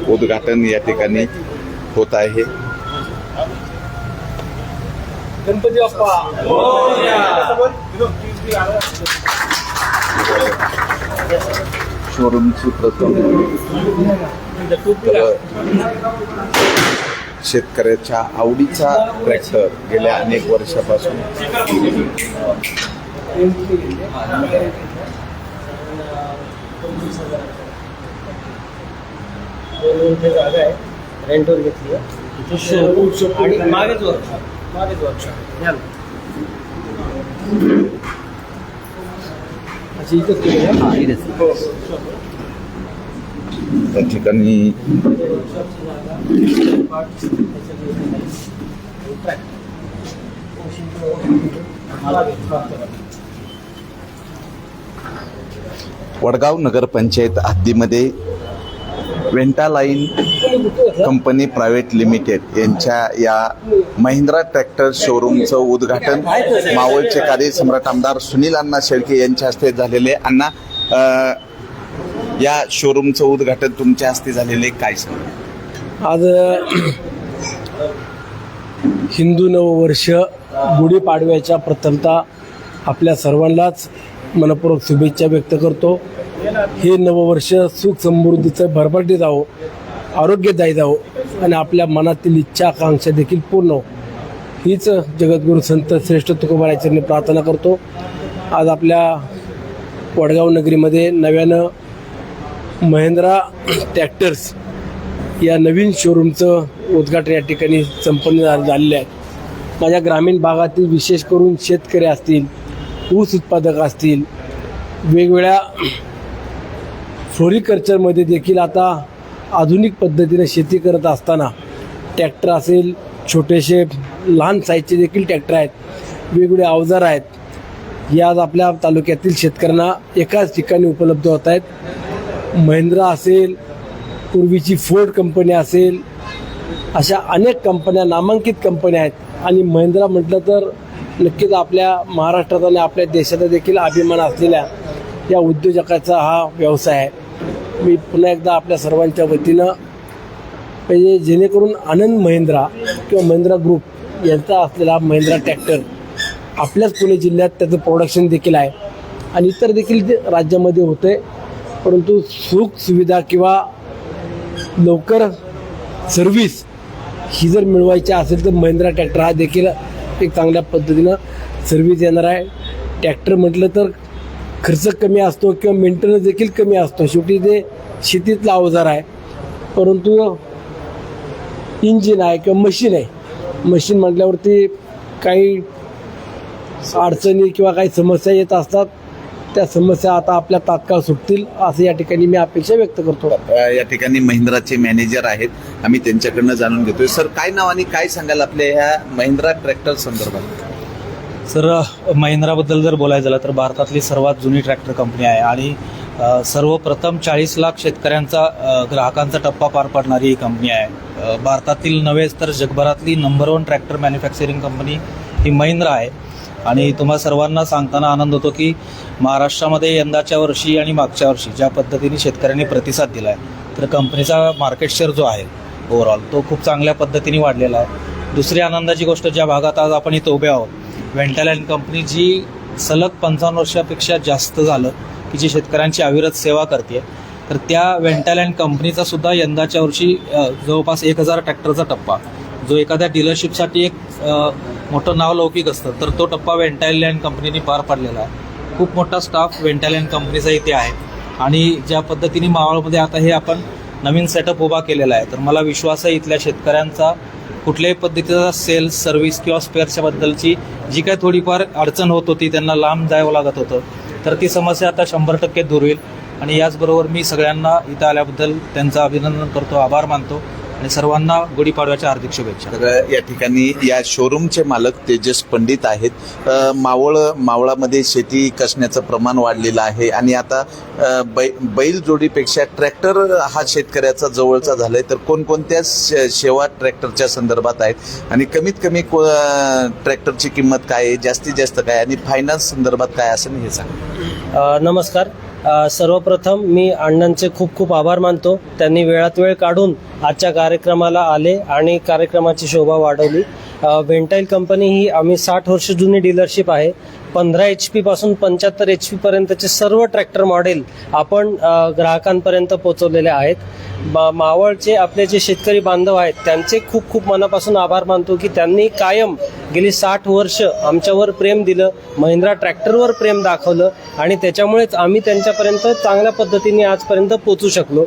उद्घाटन या ठिकाणी होत आहे। गणपती बाप्पा शोरूमची प्रथम शेतकऱ्याच्या आवडीचा ट्रॅक्टर गेल्या अनेक वर्षापासून जागा आहे, रेंटवर घेतली आहे आणि मागेच वर्कशॉप अशी इथंच केली आहे। त्या ठिकाणी वडगाव नगरपंचायत हद्दीमध्ये व्हेंटालाईन कंपनी प्रायव्हेट लिमिटेड यांच्या या महिंद्रा ट्रॅक्टर शोरूमचं उद्घाटन मावळचे कार्यसम्राट आमदार सुनील अण्णा शेळके यांच्या हस्ते झालेले। अण्णा, या शोरूमचं उद्घाटन तुमच्या हस्ते झालेले, काय सांगा? आज हिंदू नववर्ष गुढीपाडव्याच्या प्रथमतः आपल्या सर्वांनाच मनपूर्वक शुभेच्छा व्यक्त करतो। हे नववर्ष सुख समृद्धीचं भरभराटी जावो, आरोग्यदायी जावो आणि आपल्या मनातील इच्छा आकांक्षा देखील पूर्ण हो, हीच जगद्गुरू संत श्रेष्ठ तुकोबारायांनी प्रार्थना करतो। आज आपल्या वडगाव नगरीमध्ये नव्यानं महिंद्रा ट्रॅक्टर्स या नवीन शोरूमचं उद्घाटन या ठिकाणी संपन्न झालेले आहे। माझ्या ग्रामीण भागातील विशेष करून शेतकरी असतील, ऊस उत्पादक असतील, वेगवेगळ्या फ्लोरिकल्चरमध्ये देखील आता आधुनिक पद्धतीने शेती करत असताना ट्रॅक्टर असेल, छोटेसे लहान साईजचे देखील ट्रॅक्टर आहेत, वेगवेगळे अवजार आहेत, या आज आपल्या तालुक्यातील शेतकऱ्यांना एकाच ठिकाणी उपलब्ध होत आहेत। महिंद्रा असेल, पूर्वीची फोर्ड कंपनी असेल, अशा अनेक कंपन्या, नामांकित कंपन्या आहेत आणि महिंद्रा म्हटलं तर नक्कीच आपल्या महाराष्ट्रात आणि आपल्या देशाचा देखील अभिमान असलेल्या या उद्योजकाचा हा व्यवसाय आहे। मी पुन्हा एकदा आपल्या सर्वांच्या वतीनं म्हणजे जेणेकरून आनंद महिंद्रा किंवा महिंद्रा ग्रुप यांचा असलेला महिंद्रा ट्रॅक्टर आपल्याच पुणे जिल्ह्यात त्याचं प्रोडक्शन देखील आहे आणि इतर देखील राज्यामध्ये होतं आहे, परंतु सुख सुविधा किंवा लवकर सर्व्हिस ही जर मिळवायची असेल तर महिंद्रा ट्रॅक्टर हा देखील एक चांगल्या पद्धतीनं सर्व्हिस येणार आहे। ट्रॅक्टर म्हटलं तर खर्च कमी असतो किंवा मेंटेनन्स देखील कमी असतो, शेवटी ते शेतीतला अवजार आहे, परंतु इंजिन आहे किंवा मशीन आहे, मशीन म्हटल्यावरती काही अडचणी किंवा काही समस्या येत असतात, त्या समस्या आता आपल्या तात्काळ सुटतील असं या ठिकाणी मी अपेक्षा व्यक्त करतो। या ठिकाणी महिंद्राचे मॅनेजर आहेत, आम्ही त्यांच्याकडनं जाणून घेतोय। सर, काय नाव आणि काय सांगाल आपल्या ह्या महिंद्रा ट्रॅक्टर संदर्भात? सर, महिंद्राबद्दल जर बोलायचं झालं तर भारतातली सर्वात जुनी ट्रॅक्टर कंपनी आहे आणि सर्वप्रथम 40 लाख शेतकऱ्यांचा ग्राहकांचा टप्पा पार पाडणारी ही कंपनी आहे। भारतातील नव्हेच तर जगभरातली नंबर 1 ट्रॅक्टर मॅन्युफॅक्चरिंग कंपनी ही महिंद्रा आहे आणि तुम्हा सर्वांना सांगताना आनंद होतो की महाराष्ट्रामध्ये यंदाच्या वर्षी आणि मागच्या वर्षी ज्या पद्धतीने शेतकऱ्यांनी प्रतिसाद दिला आहे तर कंपनीचा मार्केट शेअर जो आहे ओव्हरऑल तो खूप चांगल्या पद्धतीने वाढलेला आहे। दुसरी आनंदाची गोष्ट, ज्या भागात आज आपण इथं उभे आहोत, व्हेंटालाईन कंपनी जी सलग 55 वर्षापेक्षा जास्त झालं की जी शेतकऱ्यांची अविरत सेवा करते, तर त्या व्हेंटालाईन कंपनीचा सुद्धा यंदाच्या वर्षी जवळपास 1000 ट्रॅक्टरचा टप्पा, जो एखाद्या डीलरशिपसाठी एक मोठं नावलौकिक असतं, तर तो टप्पा व्हेंटालाईन कंपनीने पार पाडलेला आहे। खूप मोठा स्टाफ व्हेंटालाईन कंपनीचा इथे आहे आणि ज्या पद्धतीने मावळमध्ये आता हे आपण नवीन सेटअप उभा केलेला आहे, तर मला विश्वास आहे इथल्या शेतकऱ्यांचा कुठल्याही पद्धतीचा सेल्स, सर्व्हिस किंवा स्पेअरच्या बद्दलची जी काही थोडीफार अडचण होत होती, त्यांना लांब जावं लागत होतं, तर ती समस्या आता 100% दूर होईल आणि याचबरोबर मी सगळ्यांना इथं आल्याबद्दल त्यांचं अभिनंदन करतो, आभार मानतो आणि सर्वांना गुढीपाडव्याच्या हार्दिक शुभेच्छा। तर या ठिकाणी या शोरूमचे मालक तेजस पंडित आहेत। मावळामध्ये शेती कसण्याचं प्रमाण वाढलेलं आहे आणि आता बैल जोडीपेक्षा ट्रॅक्टर हा शेतकऱ्याचा जवळचा झालाय, तर कोणकोणत्या सेवा ट्रॅक्टरच्या संदर्भात आहेत आणि कमीत कमी ट्रॅक्टरची किंमत काय आहे, जास्तीत जास्त काय आणि फायनान्स संदर्भात काय असेल हे सांगा। नमस्कार, सर्वप्रथम मी अण्णांचे खूप खूप आभार मानतो. त्यांनी वेळात वेळ काढून आजच्या कार्यक्रमाला आले आणि कार्यक्रमाची शोभा वाढवली. व्हेंटाईल कंपनी ही आम्ही 60 वर्ष जुनी डीलरशिप आहे. 15 HP पासून 75 HP पर्यंतचे सर्व ट्रॅक्टर मॉडेल आपण ग्राहकांपर्यंत पोहोचवलेले आहेत. मावळचे आपले जे शेतकरी बांधव आहेत त्यांचे खूप खूप मनापासून आभार मानतो की त्यांनी कायम गेली 60 वर्ष आमच्यावर प्रेम दिलं, महिंद्रा ट्रॅक्टरवर प्रेम दाखवलं आणि त्याच्यामुळेच आम्ही त्यांच्यापर्यंत चांगल्या पद्धतीने आजपर्यंत पोहोचू शकलो.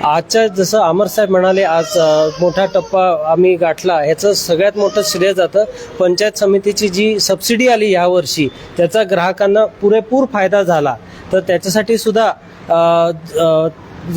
आजच्या जसं अमर साहेब म्हणाले, आज मोठा टप्पा आम्ही गाठला. ह्याचं सगळ्यात मोठं श्रेय जातं पंचायत समितीची जी सबसिडी आली यावर्षी, त्याचा ग्राहकांना पुरेपूर फायदा झाला. तर त्याच्यासाठी सुद्धा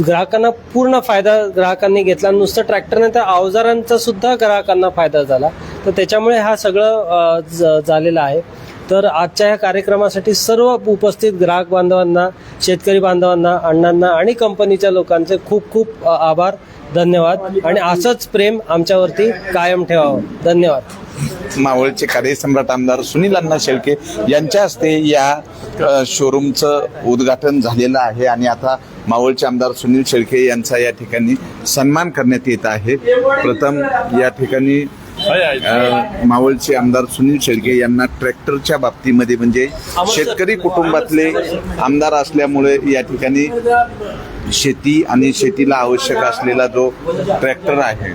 ग्राहकांना पूर्ण फायदा ग्राहकांनी घेतला. नुसतं ट्रॅक्टरने त्या अवजारांचा सुद्धा ग्राहकांना फायदा झाला. तर त्याच्यामुळे हा सगळं झालेलं आहे. तर आजच्या या कार्यक्रमासाठी सर्व उपस्थित ग्राहक बांधवांना, शेतकरी बांधवांना, अण्णांना आणि कंपनीच्या लोकांचे खूप खूप आभार, धन्यवाद. आणि असंच प्रेम आमच्यावरती कायम ठेवावं. धन्यवाद. मावळचे कार्यसम्राट आमदार सुनील अण्णा शेळके यांच्या हस्ते या शोरूमचं उद्घाटन झालेलं आहे आणि आता मावळचे आमदार सुनील शेळके यांचा या ठिकाणी सन्मान करण्यात येत आहे. प्रथम या ठिकाणी मावळचे आमदार सुनील शेळके यांना ट्रॅक्टरच्या बाबतीमध्ये म्हणजे शेतकरी कुटुंबातले आमदार असल्यामुळे या ठिकाणी शेती आणि शेतीला आवश्यक असलेला जो ट्रॅक्टर आहे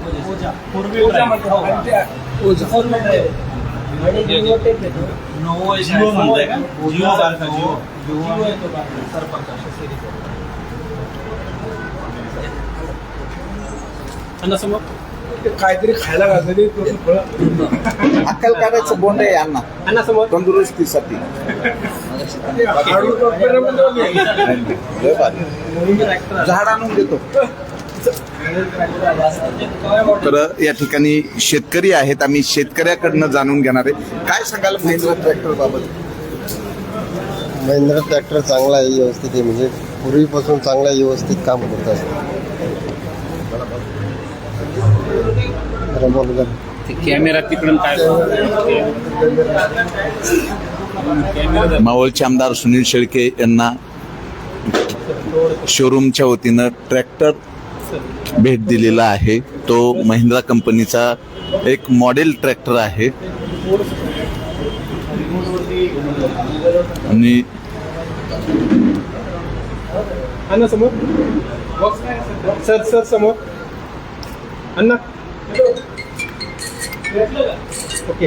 काहीतरी खायला घातलं अक्कल काढायचं बोंड आहे यांना तंदुरुस्तीसाठी. झाड आणून देतो. तर या ठिकाणी शेतकरी आहेत, आम्ही शेतकऱ्याकडनं जाणून घेणार आहे. काय सांगाल महिंद्रा ट्रॅक्टर बाबत? महिंद्रा ट्रॅक्टर चांगला आहे, व्यवस्थित आहे. म्हणजे पूर्वीपासून चांगला व्यवस्थित काम करत असतो. कॅमेरा तिकडून काय मावळचे आमदार सुनील शेळके यांना शोरूमच्या वतीनं ट्रॅक्टर भेट दिलेला आहे. तो महिंद्रा कंपनीचा एक मॉडेल ट्रॅक्टर आहे आणि अण्णा समोर सर समोर अण्णा ओके.